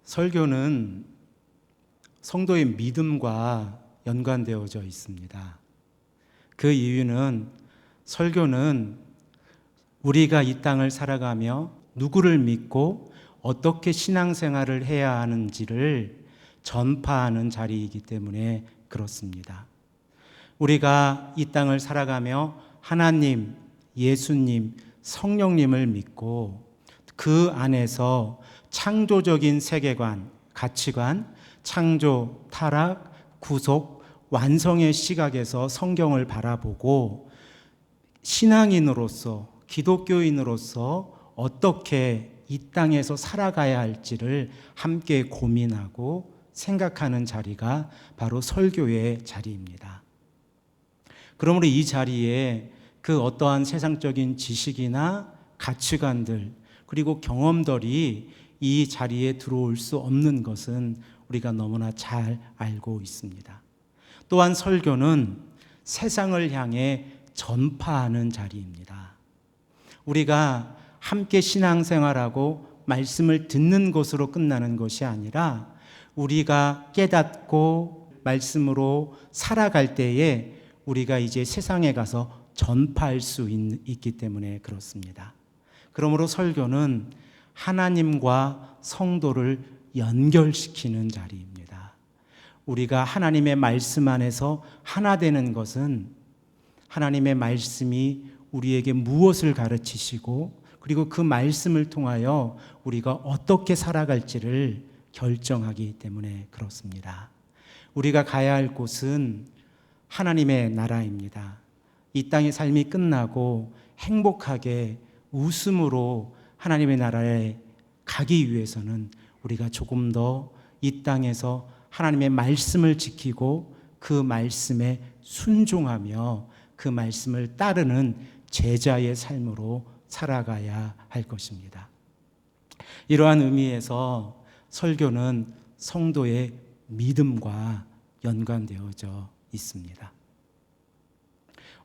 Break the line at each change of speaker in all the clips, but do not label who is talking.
설교는 성도의 믿음과 연관되어져 있습니다. 그 이유는 설교는 우리가 이 땅을 살아가며 누구를 믿고 어떻게 신앙생활을 해야 하는지를 전파하는 자리이기 때문에 그렇습니다. 우리가 이 땅을 살아가며 하나님, 예수님, 성령님을 믿고 그 안에서 창조적인 세계관, 가치관, 창조, 타락, 구속, 완성의 시각에서 성경을 바라보고 신앙인으로서, 기독교인으로서 어떻게 이 땅에서 살아가야 할지를 함께 고민하고 생각하는 자리가 바로 설교의 자리입니다. 그러므로 이 자리에 그 어떠한 세상적인 지식이나 가치관들 그리고 경험들이 이 자리에 들어올 수 없는 것은 우리가 너무나 잘 알고 있습니다. 또한 설교는 세상을 향해 전파하는 자리입니다. 우리가 함께 신앙생활하고 말씀을 듣는 것으로 끝나는 것이 아니라 우리가 깨닫고 말씀으로 살아갈 때에 우리가 이제 세상에 가서 전파할 수 있기 때문에 그렇습니다. 그러므로 설교는 하나님과 성도를 연결시키는 자리입니다. 우리가 하나님의 말씀 안에서 하나 되는 것은 하나님의 말씀이 우리에게 무엇을 가르치시고 그리고 그 말씀을 통하여 우리가 어떻게 살아갈지를 결정하기 때문에 그렇습니다. 우리가 가야 할 곳은 하나님의 나라입니다. 이 땅의 삶이 끝나고 행복하게 웃음으로 하나님의 나라에 가기 위해서는 우리가 조금 더 이 땅에서 하나님의 말씀을 지키고 그 말씀에 순종하며 그 말씀을 따르는 제자의 삶으로 살아가야 할 것입니다. 이러한 의미에서 설교는 성도의 믿음과 연관되어져 있습니다.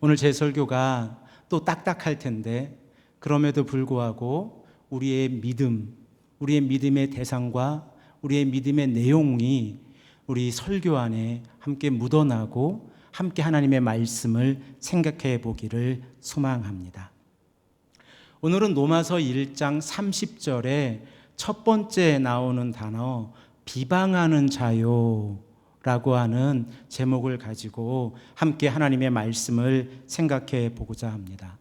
오늘 제 설교가 또 딱딱할 텐데 그럼에도 불구하고 우리의 믿음의 대상과 우리의 믿음의 내용이 우리 설교 안에 함께 묻어나고 함께 하나님의 말씀을 생각해 보기를 소망합니다. 오늘은 로마서 1장 30절에 첫 번째 나오는 단어 비방하는 자요라고 하는 제목을 가지고 함께 하나님의 말씀을 생각해 보고자 합니다.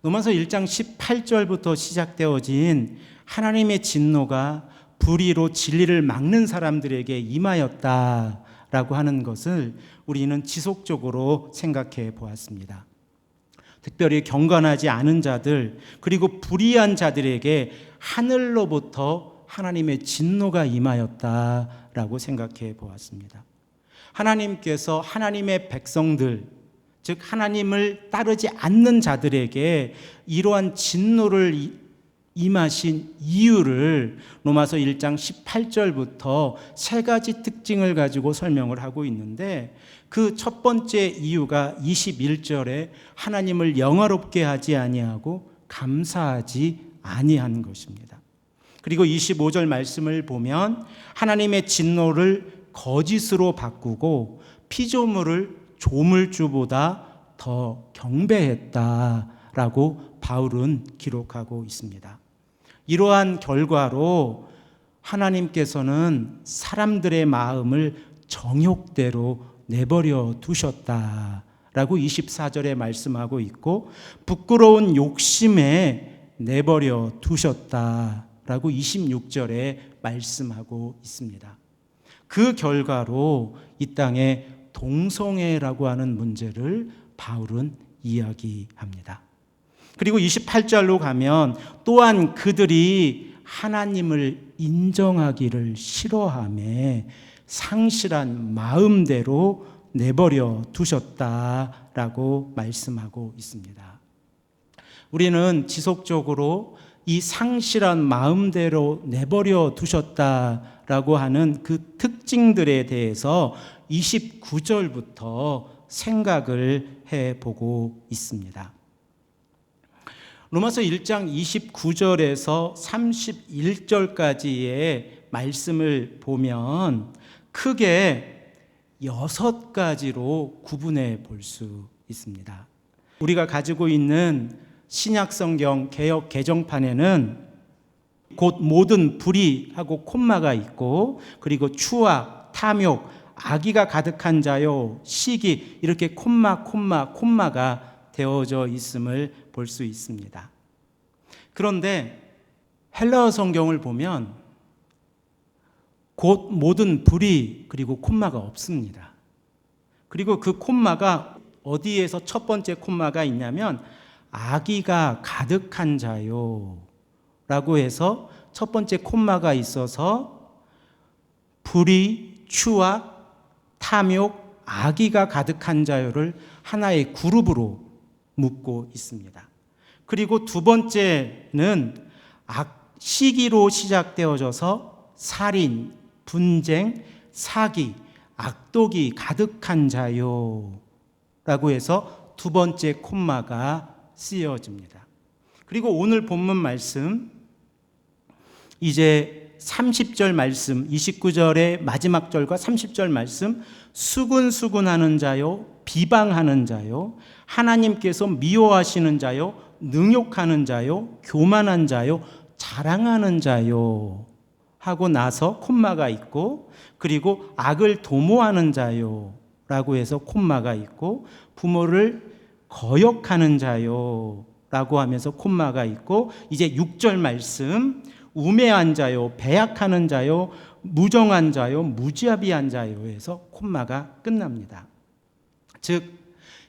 로마서 1장 18절부터 시작되어진 하나님의 진노가 불의로 진리를 막는 사람들에게 임하였다라고 하는 것을 우리는 지속적으로 생각해 보았습니다. 특별히 경건하지 않은 자들 그리고 불의한 자들에게 하늘로부터 하나님의 진노가 임하였다라고 생각해 보았습니다. 하나님께서 하나님의 백성들 즉 하나님을 따르지 않는 자들에게 이러한 진노를 임하신 이유를 로마서 1장 18절부터 세 가지 특징을 가지고 설명을 하고 있는데 그 첫 번째 이유가 21절에 하나님을 영화롭게 하지 아니하고 감사하지 아니한 것입니다. 그리고 25절 말씀을 보면 하나님의 진노를 거짓으로 바꾸고 피조물을 조물주보다 더 경배했다라고 바울은 기록하고 있습니다. 이러한 결과로 하나님께서는 사람들의 마음을 정욕대로 내버려 두셨다라고 24절에 말씀하고 있고 부끄러운 욕심에 내버려 두셨다라고 26절에 말씀하고 있습니다. 그 결과로 이 땅에 동성애라고 하는 문제를 바울은 이야기합니다. 그리고 28절로 가면 또한 그들이 하나님을 인정하기를 싫어하며 상실한 마음대로 내버려 두셨다라고 말씀하고 있습니다. 우리는 지속적으로 이 상실한 마음대로 내버려 두셨다라고 하는 그 특징들에 대해서 29절부터 생각을 해보고 있습니다. 로마서 1장 29절에서 31절까지의 말씀을 보면 크게 6가지로 구분해 볼 수 있습니다. 우리가 가지고 있는 신약성경 개역 개정판에는 곧 모든 불의하고 콤마가 있고, 그리고 추악, 탐욕, 악의가 가득한 자요, 시기, 이렇게 콤마가 되어져 있음을 볼 수 있습니다. 그런데 헬라어 성경을 보면 곧 모든 불의 그리고 콤마가 없습니다. 그리고 그 콤마가 어디에서 첫 번째 콤마가 있냐면 악의가 가득한 자요 라고 해서 첫 번째 콤마가 있어서 불의, 추악, 탐욕, 악의가 가득한 자요를 하나의 그룹으로 묶고 있습니다. 그리고 두 번째는 시기로 시작되어져서 살인, 분쟁, 사기, 악독이 가득한 자요 라고 해서 두 번째 콤마가 쓰여집니다. 그리고 오늘 본문 말씀, 이제 30절 말씀, 29절의 마지막 절과 30절 말씀, 수군수군하는 자요, 비방하는 자요, 하나님께서 미워하시는 자요, 능욕하는 자요, 교만한 자요, 자랑하는 자요 하고 나서 콤마가 있고, 그리고 악을 도모하는 자요 라고 해서 콤마가 있고, 부모를 거역하는 자요 라고 하면서 콤마가 있고, 이제 6절 말씀, 우매한 자요, 배약하는 자요, 무정한 자요, 무지합이한 자요에서 콤마가 끝납니다. 즉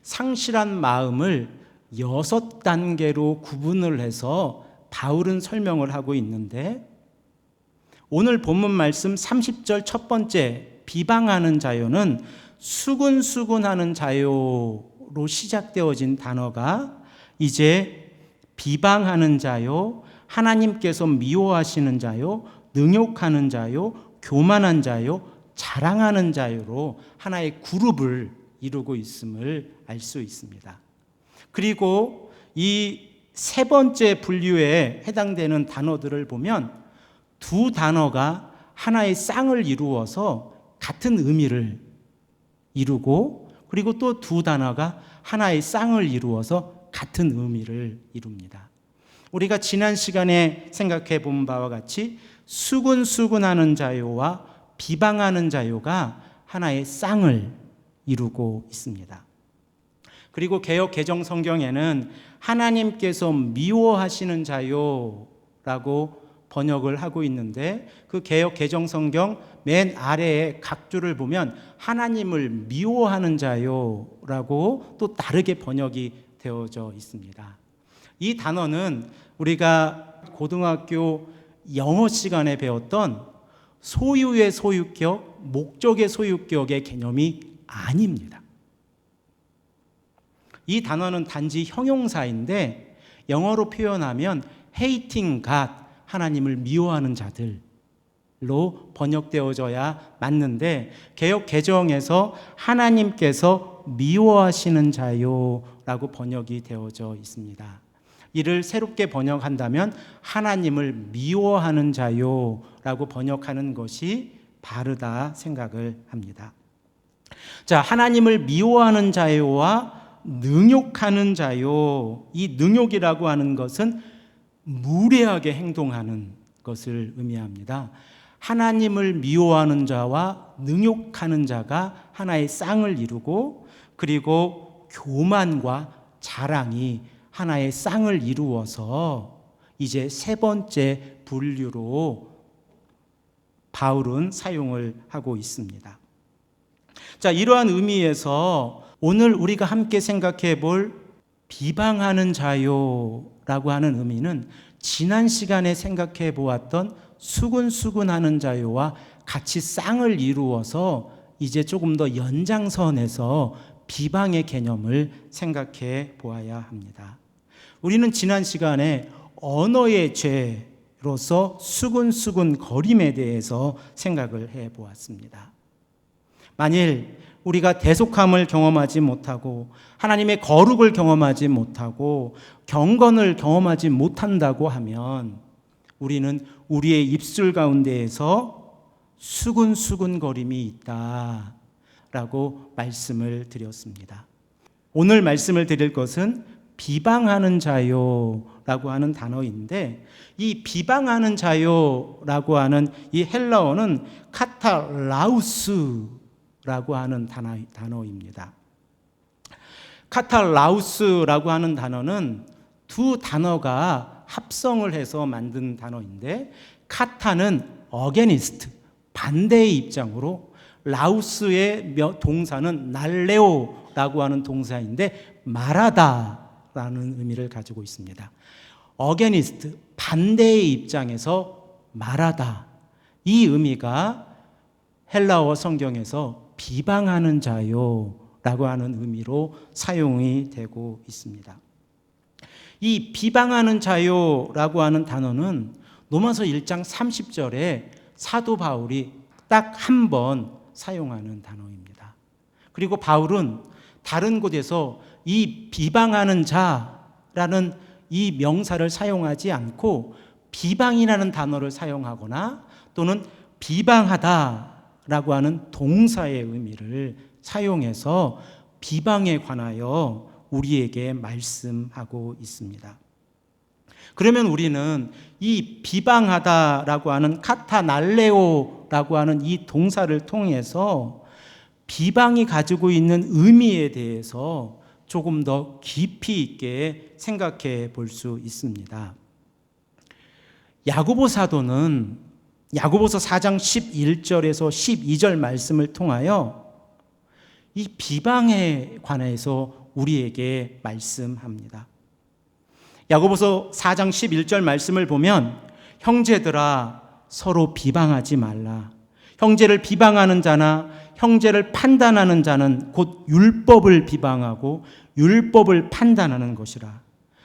상실한 마음을 6단계로 구분을 해서 바울은 설명을 하고 있는데, 오늘 본문 말씀 30절 첫 번째 비방하는 자요는 수군수군하는 자요로 시작되어진 단어가 이제 비방하는 자요, 하나님께서 미워하시는 자요, 능욕하는 자요, 교만한 자요, 자랑하는 자요로 하나의 그룹을 이루고 있음을 알 수 있습니다. 그리고 이 세 번째 분류에 해당되는 단어들을 보면 두 단어가 하나의 쌍을 이루어서 같은 의미를 이루고, 그리고 또 두 단어가 하나의 쌍을 이루어서 같은 의미를 이룹니다. 우리가 지난 시간에 생각해 본 바와 같이 수군수군하는 자요와 비방하는 자요가 하나의 쌍을 이루고 있습니다. 그리고 개역 개정 성경에는 하나님께서 미워하시는 자요라고 번역을 하고 있는데, 그 개역 개정 성경 맨 아래에 각 줄을 보면 하나님을 미워하는 자요라고 또 다르게 번역이 되어져 있습니다. 이 단어는 우리가 고등학교 영어 시간에 배웠던 소유의 소유격, 목적의 소유격의 개념이 아닙니다. 이 단어는 단지 형용사인데 영어로 표현하면 hating God, 하나님을 미워하는 자들로 번역되어져야 맞는데, 개역 개정에서 하나님께서 미워하시는 자요라고 번역이 되어져 있습니다. 이를 새롭게 번역한다면 하나님을 미워하는 자요라고 번역하는 것이 바르다 생각을 합니다. 자, 하나님을 미워하는 자요와 능욕하는 자요, 이 능욕이라고 하는 것은 무례하게 행동하는 것을 의미합니다. 하나님을 미워하는 자와 능욕하는 자가 하나의 쌍을 이루고, 그리고 교만과 자랑이 하나의 쌍을 이루어서 이제 세 번째 분류로 바울은 사용을 하고 있습니다. 자, 이러한 의미에서 오늘 우리가 함께 생각해 볼 비방하는 자요라고 하는 의미는 지난 시간에 생각해 보았던 수군수군하는 자요와 같이 쌍을 이루어서 이제 조금 더 연장선에서 비방의 개념을 생각해 보아야 합니다. 우리는 지난 시간에 언어의 죄로서 수군수군 거림에 대해서 생각을 해 보았습니다. 만일 우리가 대속함을 경험하지 못하고 하나님의 거룩을 경험하지 못하고 경건을 경험하지 못한다고 하면 우리는 우리의 입술 가운데에서 수근수근거림이 있다라고 말씀을 드렸습니다. 오늘 말씀을 드릴 것은 비방하는 자요라고 하는 단어인데, 이 비방하는 자요라고 하는 이 헬라어는 카탈라우스라고 하는 단어입니다. 카탈라우스라고 하는 단어는 두 단어가 합성을 해서 만든 단어인데, 카타는 어게니스트, 반대의 입장으로, 라우스의 동사는 날레오라고 하는 동사인데 말하다라는 의미를 가지고 있습니다. 어게니스트, 반대의 입장에서 말하다, 이 의미가 헬라어 성경에서 비방하는 자요라고 하는 의미로 사용이 되고 있습니다. 이 비방하는 자요라고 하는 단어는 로마서 1장 30절에 사도 바울이 딱 한 번 사용하는 단어입니다. 그리고 바울은 다른 곳에서 이 비방하는 자라는 이 명사를 사용하지 않고 비방이라는 단어를 사용하거나 또는 비방하다라고 하는 동사의 의미를 사용해서 비방에 관하여 우리에게 말씀하고 있습니다. 그러면 우리는 이 비방하다라고 하는 카타날레오라고 하는 이 동사를 통해서 비방이 가지고 있는 의미에 대해서 조금 더 깊이 있게 생각해 볼 수 있습니다. 야고보 사도는 야고보서 4장 11절에서 12절 말씀을 통하여 이 비방에 관해서 우리에게 말씀합니다. 야고보서 4장 11절 말씀을 보면, 형제들아 서로 비방하지 말라. 형제를 비방하는 자나 형제를 판단하는 자는 곧 율법을 비방하고 율법을 판단하는 것이라.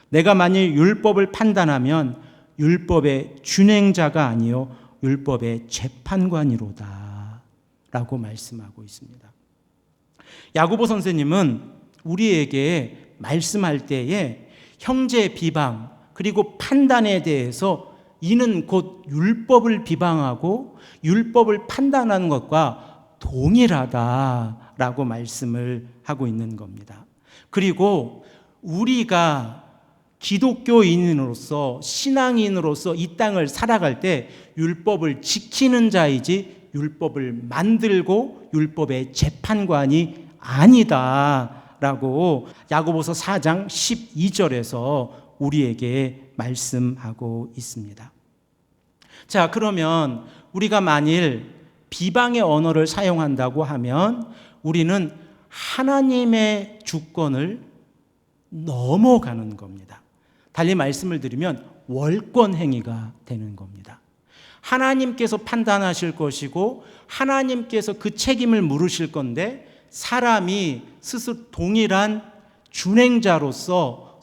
내가 만일 율법을 판단하면 율법의 준행자가 아니요 율법의 재판관이로다 라고 말씀하고 있습니다. 야고보 선생님은 우리에게 말씀할 때에 형제 비방 그리고 판단에 대해서 이는 곧 율법을 비방하고 율법을 판단하는 것과 동일하다라고 말씀을 하고 있는 겁니다. 그리고 우리가 기독교인으로서 신앙인으로서 이 땅을 살아갈 때 율법을 지키는 자이지 율법을 만들고 율법의 재판관이 아니다라고 야고보서 4장 12절에서 우리에게 말씀하고 있습니다. 자, 그러면 우리가 만일 비방의 언어를 사용한다고 하면 우리는 하나님의 주권을 넘어가는 겁니다. 달리 말씀을 드리면 월권 행위가 되는 겁니다. 하나님께서 판단하실 것이고 하나님께서 그 책임을 물으실 건데, 사람이 스스로 동일한 준행자로서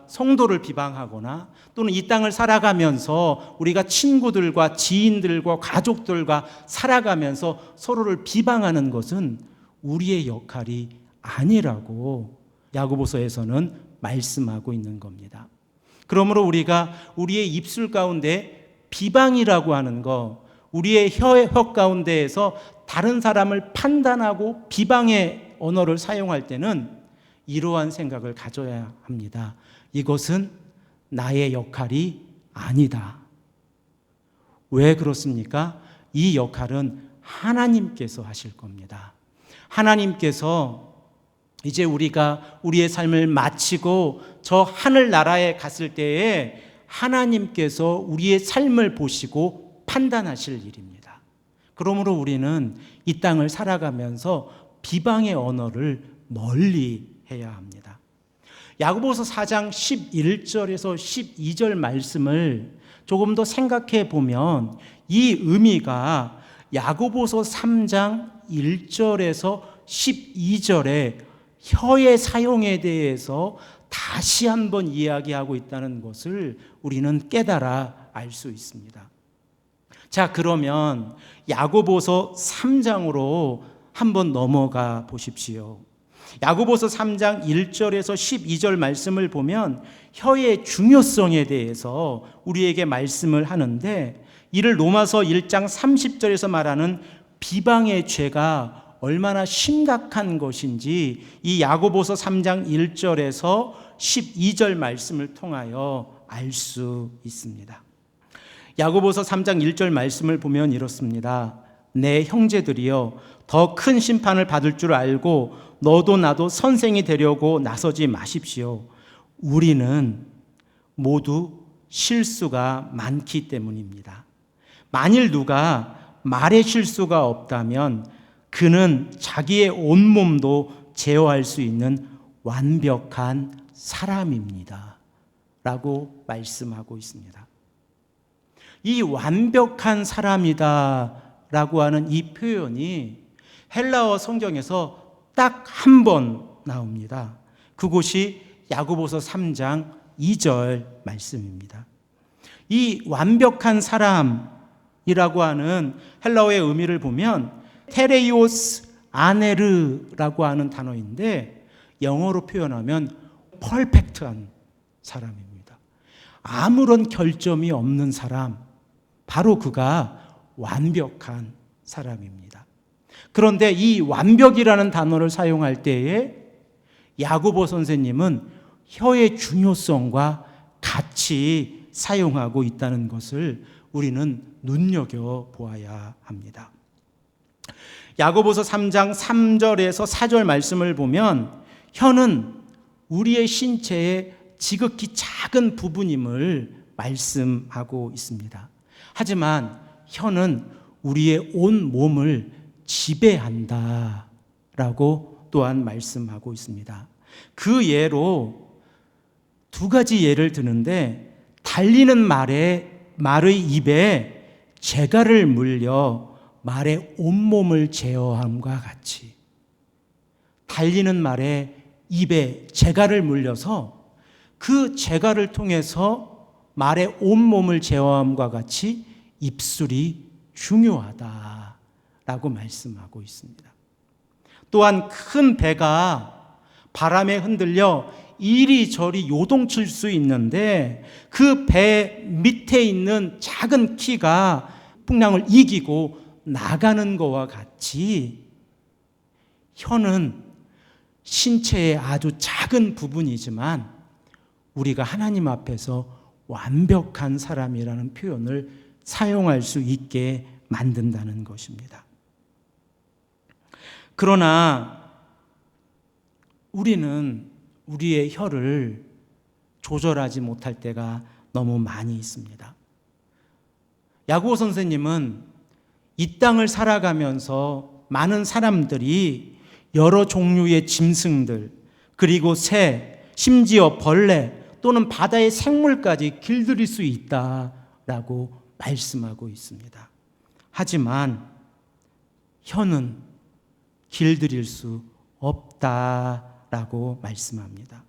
성도를 비방하거나 또는 이 땅을 살아가면서 우리가 친구들과 지인들과 가족들과 살아가면서 서로를 비방하는 것은 우리의 역할이 아니라고 야고보서에서는 말씀하고 있는 겁니다. 그러므로 우리가 우리의 입술 가운데 비방이라고 하는 것, 우리의 혀 가운데에서 다른 사람을 판단하고 비방의 언어를 사용할 때는 이러한 생각을 가져야 합니다. 이것은 나의 역할이 아니다. 왜 그렇습니까? 이 역할은 하나님께서 하실 겁니다. 하나님께서 이제 우리가 우리의 삶을 마치고 저 하늘나라에 갔을 때에 하나님께서 우리의 삶을 보시고 판단하실 일입니다. 그러므로 우리는 이 땅을 살아가면서 비방의 언어를 멀리 해야 합니다. 야고보서 4장 11절에서 12절 말씀을 조금 더 생각해 보면 이 의미가 야고보서 3장 1절에서 12절에 혀의 사용에 대해서 다시 한번 이야기하고 있다는 것을 우리는 깨달아 알 수 있습니다. 자, 그러면 야고보서 3장으로 한번 넘어가 보십시오. 야고보서 3장 1절에서 12절 말씀을 보면 혀의 중요성에 대해서 우리에게 말씀을 하는데, 이를 로마서 1장 30절에서 말하는 비방의 죄가 얼마나 심각한 것인지 이 야고보서 3장 1절에서 12절 말씀을 통하여 알 수 있습니다. 야고보서 3장 1절 말씀을 보면 이렇습니다. 내 형제들이여, 더 큰 심판을 받을 줄 알고 너도 나도 선생이 되려고 나서지 마십시오. 우리는 모두 실수가 많기 때문입니다. 만일 누가 말에 실수가 없다면 그는 자기의 온몸도 제어할 수 있는 완벽한 사람입니다. 라고 말씀하고 있습니다. 이 완벽한 사람이다 라고 하는 이 표현이 헬라어 성경에서 딱 한 번 나옵니다. 그곳이 야고보서 3장 2절 말씀입니다. 이 완벽한 사람이라고 하는 헬라어의 의미를 보면 테레이오스 아네르라고 하는 단어인데, 영어로 표현하면 퍼펙트한 사람입니다. 아무런 결점이 없는 사람, 바로 그가 완벽한 사람입니다. 그런데 이 완벽이라는 단어를 사용할 때에 야고보 선생님은 혀의 중요성과 같이 사용하고 있다는 것을 우리는 눈여겨보아야 합니다. 야고보서 3장 3절에서 4절 말씀을 보면 혀는 우리의 신체의 지극히 작은 부분임을 말씀하고 있습니다. 하지만 혀는 우리의 온 몸을 지배한다 라고 또한 말씀하고 있습니다. 그 예로 두 가지 예를 드는데, 달리는 말의 입에 재갈을 물려 말의 온몸을 제어함과 같이, 달리는 말의 입에 재갈을 물려서 그 재갈을 통해서 말의 온몸을 제어함과 같이 입술이 중요하다라고 말씀하고 있습니다. 또한 큰 배가 바람에 흔들려 이리저리 요동칠 수 있는데 그 배 밑에 있는 작은 키가 풍랑을 이기고 나가는 것과 같이 혀는 신체의 아주 작은 부분이지만 우리가 하나님 앞에서 완벽한 사람이라는 표현을 사용할 수 있게 만든다는 것입니다. 그러나 우리는 우리의 혀를 조절하지 못할 때가 너무 많이 있습니다. 야고보 선생님은 이 땅을 살아가면서 많은 사람들이 여러 종류의 짐승들, 그리고 새, 심지어 벌레 또는 바다의 생물까지 길들일 수 있다라고 말씀하고 있습니다. 하지만 혀는 길들일 수 없다라고 말씀합니다.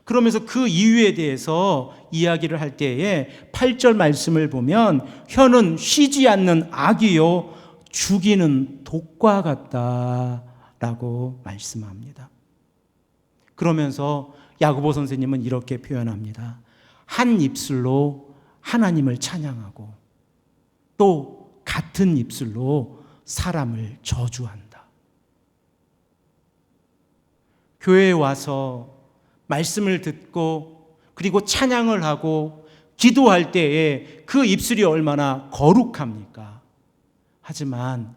그러면서 그 이유에 대해서 이야기를 할 때에 8절 말씀을 보면 혀는 쉬지 않는 악이요 죽이는 독과 같다라고 말씀합니다. 그러면서 야고보 선생님은 이렇게 표현합니다. 한 입술로 하나님을 찬양하고 또 같은 입술로 사람을 저주한다. 교회에 와서 말씀을 듣고 그리고 찬양을 하고 기도할 때에 그 입술이 얼마나 거룩합니까? 하지만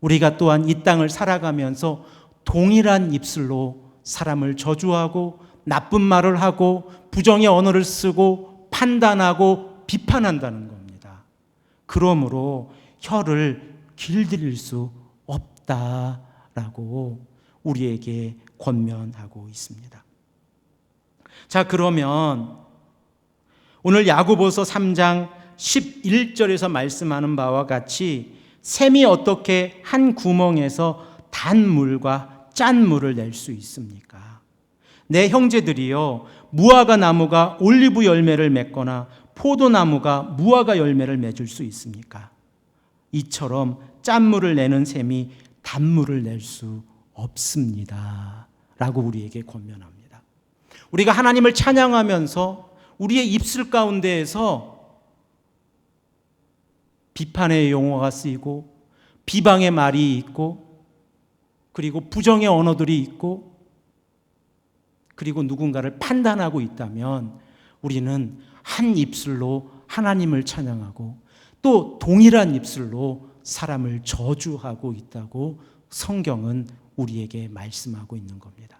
우리가 또한 이 땅을 살아가면서 동일한 입술로 사람을 저주하고 나쁜 말을 하고 부정의 언어를 쓰고 판단하고 비판한다는 겁니다. 그러므로 혀를 길들일 수 없다라고 우리에게 권면하고 있습니다. 자, 그러면 오늘 야고보서 3장 11절에서 말씀하는 바와 같이 샘이 어떻게 한 구멍에서 단 물과 짠 물을 낼 수 있습니까? 내 형제들이여, 무화과 나무가 올리브 열매를 맺거나 포도나무가 무화과 열매를 맺을 수 있습니까? 이처럼 짠물을 내는 샘이 단물을 낼 수 없습니다 라고 우리에게 권면합니다. 우리가 하나님을 찬양하면서 우리의 입술 가운데에서 비판의 용어가 쓰이고 비방의 말이 있고 그리고 부정의 언어들이 있고 그리고 누군가를 판단하고 있다면 우리는 한 입술로 하나님을 찬양하고 또 동일한 입술로 사람을 저주하고 있다고 성경은 우리에게 말씀하고 있는 겁니다.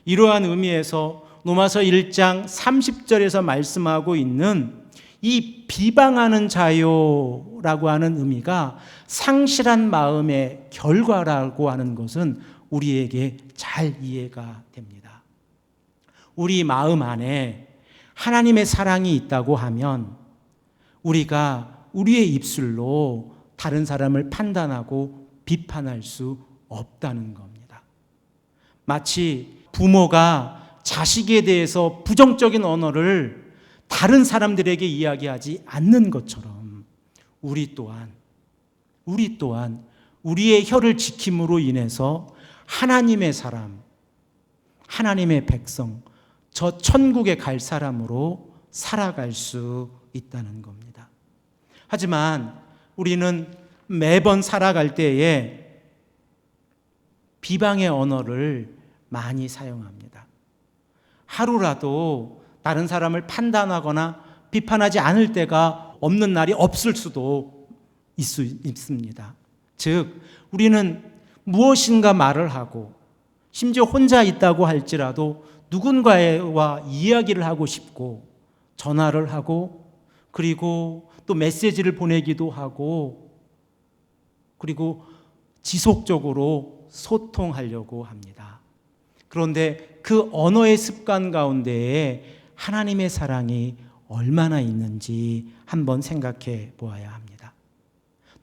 이러한 의미에서 로마서 1장 30절에서 말씀하고 있는 이 비방하는 자요라고 하는 의미가 상실한 마음의 결과라고 하는 것은 우리에게 잘 이해가 됩니다. 우리 마음 안에 하나님의 사랑이 있다고 하면 우리가 우리의 입술로 다른 사람을 판단하고 비판할 수 없다는 겁니다. 마치 부모가 자식에 대해서 부정적인 언어를 다른 사람들에게 이야기하지 않는 것처럼 우리 또한 우리의 혀를 지킴으로 인해서 하나님의 사람, 하나님의 백성, 저 천국에 갈 사람으로 살아갈 수 있다는 겁니다. 하지만 우리는 매번 살아갈 때에 비방의 언어를 많이 사용합니다. 하루라도 다른 사람을 판단하거나 비판하지 않을 때가 없는 날이 없을 수도 있습니다. 즉, 우리는 무엇인가 말을 하고 심지어 혼자 있다고 할지라도 누군가와 이야기를 하고 싶고 전화를 하고 그리고 또 메시지를 보내기도 하고 그리고 지속적으로 소통하려고 합니다. 그런데 그 언어의 습관 가운데에 하나님의 사랑이 얼마나 있는지 한번 생각해 보아야 합니다.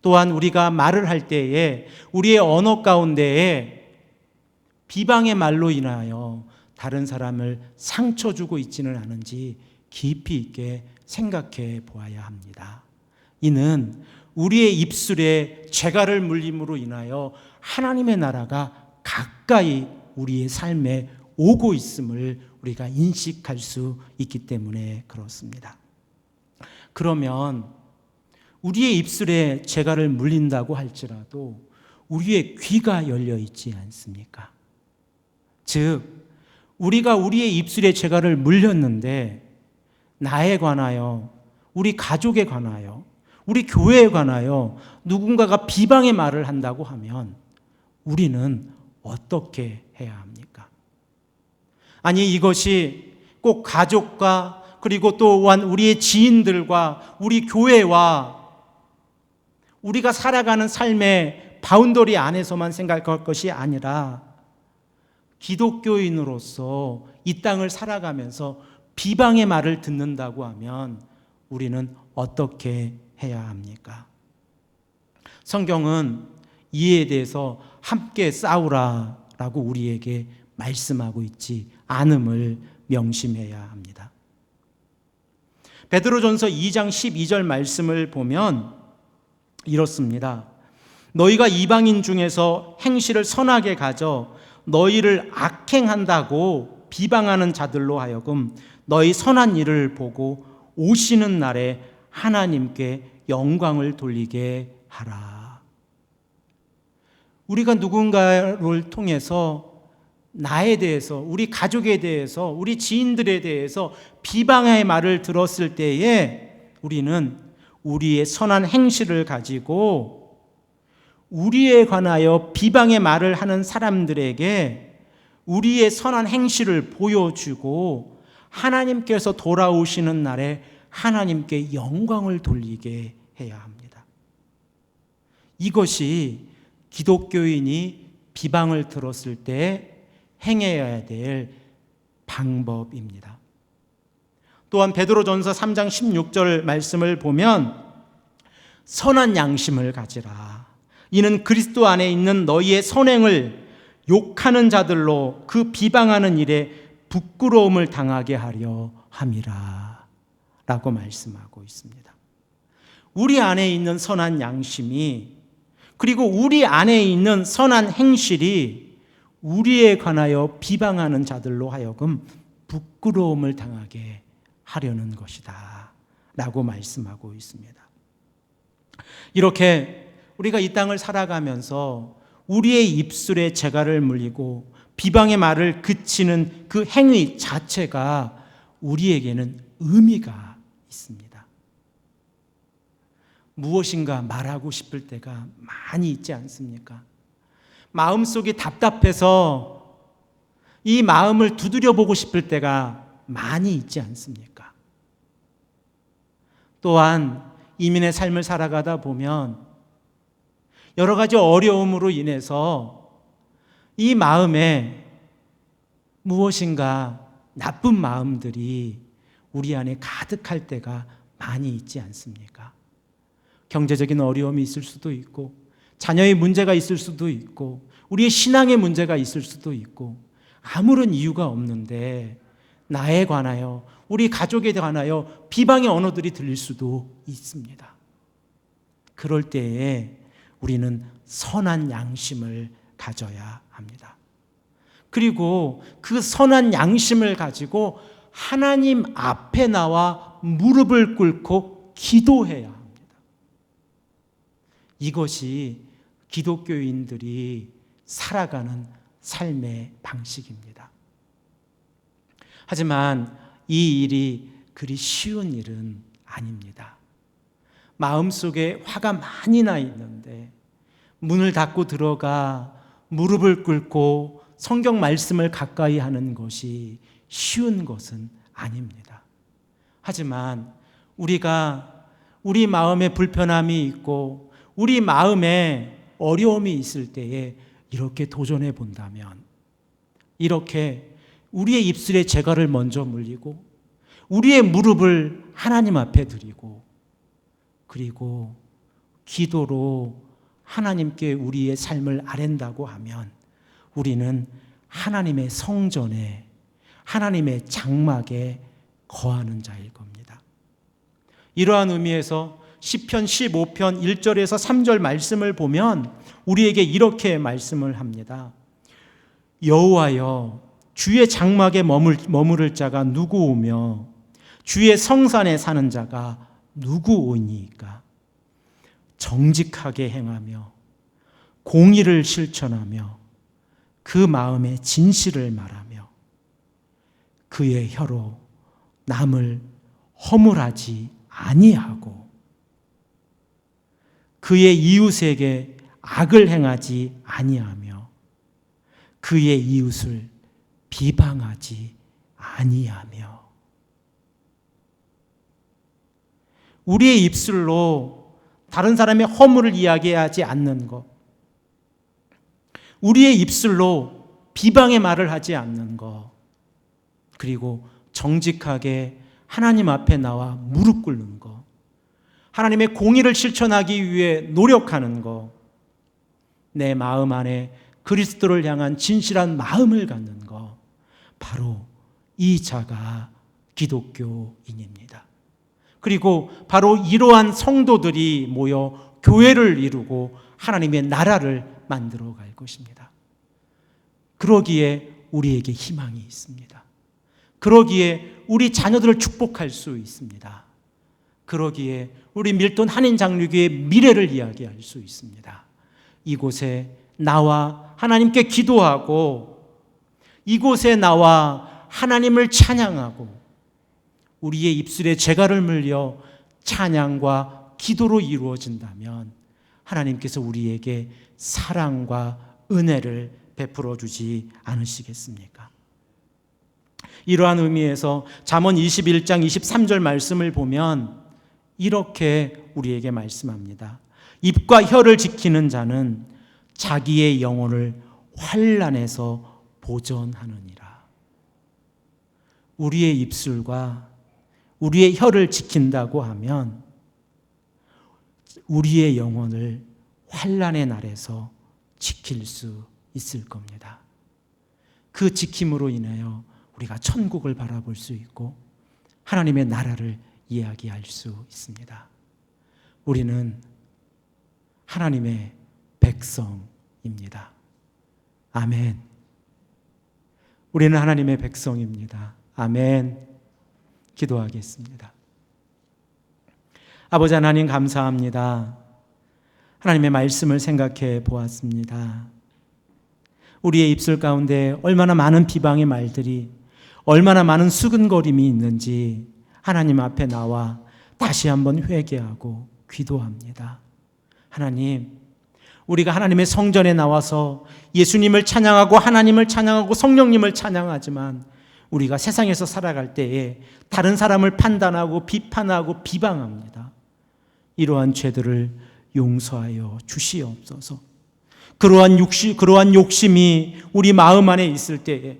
또한 우리가 말을 할 때에 우리의 언어 가운데에 비방의 말로 인하여 다른 사람을 상처 주고 있지는 않은지 깊이 있게 생각해 보아야 합니다. 이는 우리의 입술에 죄가를 물림으로 인하여 하나님의 나라가 가까이 우리의 삶에 오고 있음을 우리가 인식할 수 있기 때문에 그렇습니다. 그러면 우리의 입술에 죄가를 물린다고 할지라도 우리의 귀가 열려 있지 않습니까? 즉, 우리가 우리의 입술에 죄가를 물렸는데 나에 관하여, 우리 가족에 관하여, 우리 교회에 관하여 누군가가 비방의 말을 한다고 하면 우리는 어떻게 해야 합니까? 아니, 이것이 꼭 가족과 그리고 또한 우리의 지인들과 우리 교회와 우리가 살아가는 삶의 바운더리 안에서만 생각할 것이 아니라 기독교인으로서 이 땅을 살아가면서 비방의 말을 듣는다고 하면 우리는 어떻게 해야 합니까? 성경은 이에 대해서 함께 싸우라라고 우리에게 말씀하고 있지 않음을 명심해야 합니다. 베드로전서 2장 12절 말씀을 보면 이렇습니다. 너희가 이방인 중에서 행실을 선하게 가져 너희를 악행한다고 비방하는 자들로 하여금 너희 선한 일을 보고 오시는 날에 하나님께 영광을 돌리게 하라. 우리가 누군가를 통해서 나에 대해서, 우리 가족에 대해서, 우리 지인들에 대해서 비방의 말을 들었을 때에 우리는 우리의 선한 행실을 가지고 우리에 관하여 비방의 말을 하는 사람들에게 우리의 선한 행실을 보여주고 하나님께서 돌아오시는 날에 하나님께 영광을 돌리게 해야 합니다. 이것이 기독교인이 비방을 들었을 때 행해야 될 방법입니다. 또한 베드로전서 3장 16절 말씀을 보면 선한 양심을 가지라. 이는 그리스도 안에 있는 너희의 선행을 욕하는 자들로 그 비방하는 일에 부끄러움을 당하게 하려 함이라 라고 말씀하고 있습니다. 우리 안에 있는 선한 양심이 그리고 우리 안에 있는 선한 행실이 우리에 관하여 비방하는 자들로 하여금 부끄러움을 당하게 하려는 것이다 라고 말씀하고 있습니다. 이렇게 우리가 이 땅을 살아가면서 우리의 입술에 재갈을 물리고 비방의 말을 그치는 그 행위 자체가 우리에게는 의미가 있습니다. 무엇인가 말하고 싶을 때가 많이 있지 않습니까? 마음속이 답답해서 이 마음을 두드려 보고 싶을 때가 많이 있지 않습니까? 또한 이민의 삶을 살아가다 보면 여러 가지 어려움으로 인해서 이 마음에 무엇인가 나쁜 마음들이 우리 안에 가득할 때가 많이 있지 않습니까? 경제적인 어려움이 있을 수도 있고, 자녀의 문제가 있을 수도 있고, 우리의 신앙의 문제가 있을 수도 있고, 아무런 이유가 없는데 나에 관하여, 우리 가족에 관하여 비방의 언어들이 들릴 수도 있습니다. 그럴 때에 우리는 선한 양심을 가져야 합니다. 그리고 그 선한 양심을 가지고 하나님 앞에 나와 무릎을 꿇고 기도해야 합니다. 이것이 기독교인들이 살아가는 삶의 방식입니다. 하지만 이 일이 그리 쉬운 일은 아닙니다. 마음속에 화가 많이 나 있는데 문을 닫고 들어가 무릎을 꿇고 성경 말씀을 가까이 하는 것이 쉬운 것은 아닙니다. 하지만 우리가 우리 마음에 불편함이 있고 우리 마음에 어려움이 있을 때에 이렇게 도전해 본다면, 이렇게 우리의 입술에 재갈을 먼저 물리고 우리의 무릎을 하나님 앞에 드리고, 그리고 기도로 하나님께 우리의 삶을 아랜다고 하면 우리는 하나님의 성전에, 하나님의 장막에 거하는 자일 겁니다. 이러한 의미에서 시편 15편 1절에서 3절 말씀을 보면 우리에게 이렇게 말씀을 합니다. 여호와여, 주의 장막에 머무를 자가 누구오며 주의 성산에 사는 자가 누구오니까? 정직하게 행하며 공의를 실천하며 그 마음에 진실을 말하며 그의 혀로 남을 허물하지 아니하고 그의 이웃에게 악을 행하지 아니하며 그의 이웃을 비방하지 아니하며. 우리의 입술로 다른 사람의 허물을 이야기하지 않는 것, 우리의 입술로 비방의 말을 하지 않는 것, 그리고 정직하게 하나님 앞에 나와 무릎 꿇는 것, 하나님의 공의를 실천하기 위해 노력하는 것, 내 마음 안에 그리스도를 향한 진실한 마음을 갖는 것, 바로 이 자가 기독교인입니다. 그리고 바로 이러한 성도들이 모여 교회를 이루고 하나님의 나라를 만들어 갈 것입니다. 그러기에 우리에게 희망이 있습니다. 그러기에 우리 자녀들을 축복할 수 있습니다. 그러기에 우리 밀돈 한인장로교의 미래를 이야기할 수 있습니다. 이곳에 나와 하나님께 기도하고, 이곳에 나와 하나님을 찬양하고, 우리의 입술에 재갈을 물려 찬양과 기도로 이루어진다면 하나님께서 우리에게 사랑과 은혜를 베풀어 주지 않으시겠습니까? 이러한 의미에서 잠언 21장 23절 말씀을 보면 이렇게 우리에게 말씀합니다. 입과 혀를 지키는 자는 자기의 영혼을 환난에서 보전하느니라. 우리의 입술과 우리의 혀를 지킨다고 하면 우리의 영혼을 환난의 날에서 지킬 수 있을 겁니다. 그 지킴으로 인하여 우리가 천국을 바라볼 수 있고 하나님의 나라를 이야기할 수 있습니다. 우리는 하나님의 백성입니다. 아멘. 우리는 하나님의 백성입니다. 아멘. 기도하겠습니다. 아버지 하나님 감사합니다. 하나님의 말씀을 생각해 보았습니다. 우리의 입술 가운데 얼마나 많은 비방의 말들이, 얼마나 많은 수근거림이 있는지 하나님 앞에 나와 다시 한번 회개하고 기도합니다. 하나님, 우리가 하나님의 성전에 나와서 예수님을 찬양하고 하나님을 찬양하고 성령님을 찬양하지만 우리가 세상에서 살아갈 때에 다른 사람을 판단하고 비판하고 비방합니다. 이러한 죄들을 용서하여 주시옵소서. 그러한 욕심이 우리 마음 안에 있을 때에,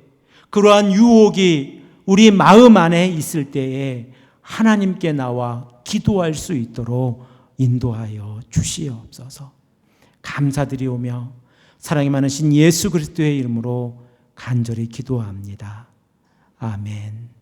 그러한 유혹이 우리 마음 안에 있을 때에 하나님께 나와 기도할 수 있도록 인도하여 주시옵소서. 감사드리오며 사랑이 많으신 예수 그리스도의 이름으로 간절히 기도합니다. 아멘.